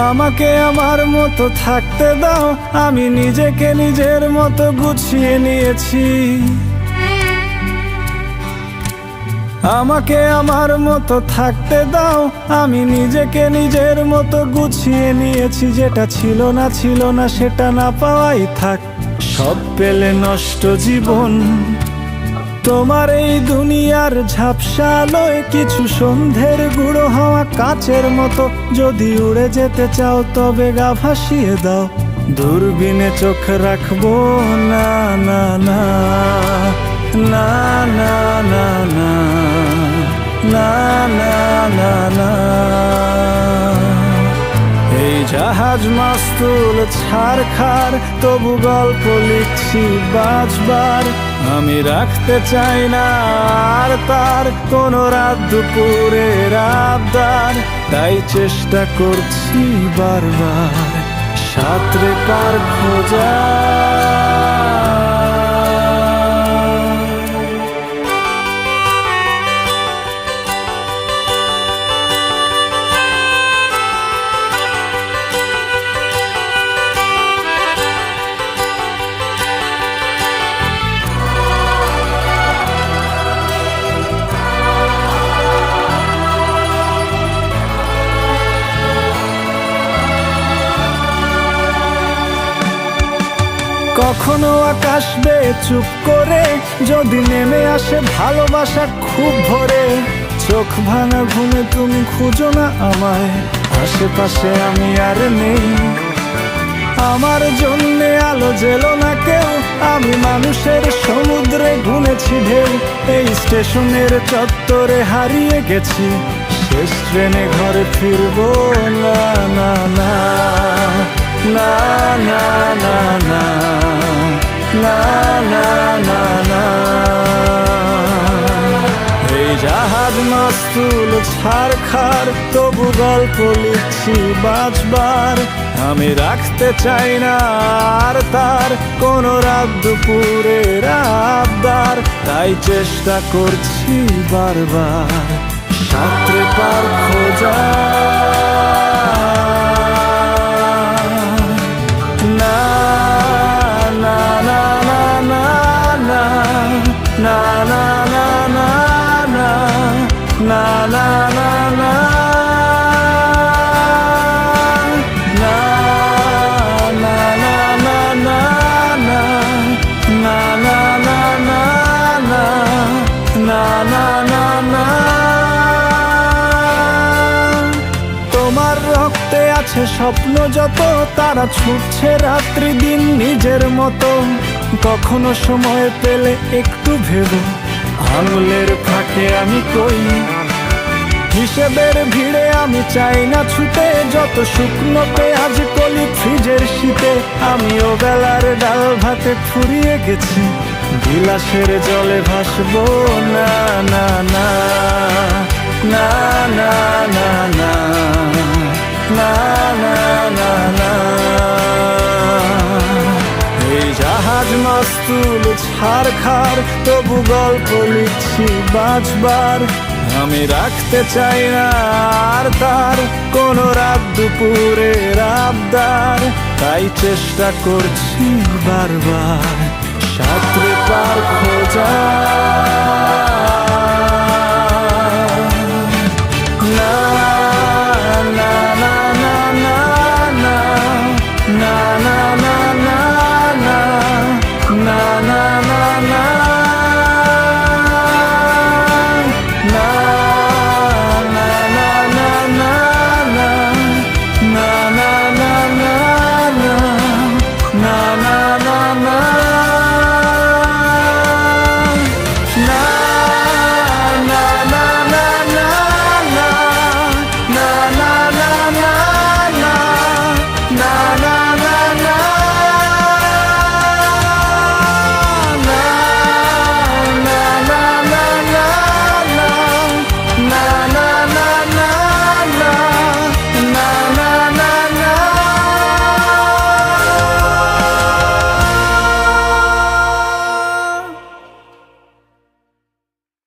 আমাকে আমার মতো থাকতে দাও, আমি নিজেকে নিজের মতো গুছিয়ে নিয়েছি। আমাকে আমার মতো থাকতে দাও, আমি নিজেকে নিজের মতো গুছিয়ে নিয়েছি। যেটা ছিল না সেটা না পাওয়াই থাক, সব পেলে নষ্ট জীবন। তোমার এই দুনিয়ার ঝাপসা আলোয় কিছু সন্ধ্যের গুঁড়ো হওয়া কাচের মতো। যদি উড়ে যেতে চাও তবে গা ভাসিয়ে দাও, দূরবীনে চোখ রাখবো না না না না না না না না না না না। এই জাহাজ মাস্তুল ছারখার, তবু গল্প লিখছি বাঁচবার। আমি রাখতে চাই না আর তার কোনো রাত দুপুরের আবদার, তাই চেষ্টা করছি বারবার সাঁতরে পার খোঁজা। কখনো আকাশ বেয়ে চুপ করে যদি নেমে আসে ভালোবাসা খুব ভোরে। চোখ ভাঙা ঘুমে তুমি খুঁজো না আমায়, আশেপাশে আমি আর নেই। আমার জন্যে আলো জেলো না কেউ, আমি মানুষের সমুদ্রে গুনেছি ঢেউ। এই স্টেশনের চত্বরে হারিয়ে গেছি, শেষ ট্রেনে ঘরে ফিরবো না না না না না না না না না না না। এই জাহাজ মাস্তুল ছারখার, তবু গল্প লিখছি বাঁচবার। আমি রাখতে চাই না আর তার কোনো রাত দুপুরের আবদার, তাই চেষ্টা করছি বারবার সাঁতরে পার খোঁজা। না না না না না না না না না না না না না না না না না। তোমার রক্তে আছে স্বপ্ন যত, তারা ছুটছে রাত্রি দিন নিজের মতো। কখনো সময় পেলে একটু ভেবো, আঙুলের ফাঁকে আমি কই। হিসেবের ভিড়ে আমি চাই না ছুটে, যত শুকনো পেঁয়াজ কলি ফ্রিজের শীতে। আমিও বেলার ডাল ভাতে ফুরিয়ে গেছি, বিলাসের জলে ভাসবো না না না না না না না না না না না। এই জাহাজ মাস্তুল ছারখার, তবু গল্প লিখছি বাঁচবার। আমি রাখতে চাই না আর তার কোনো রাত দুপুরের আবদার, তাই চেষ্টা করছি বারবার সাঁতরে পার খোঁজা।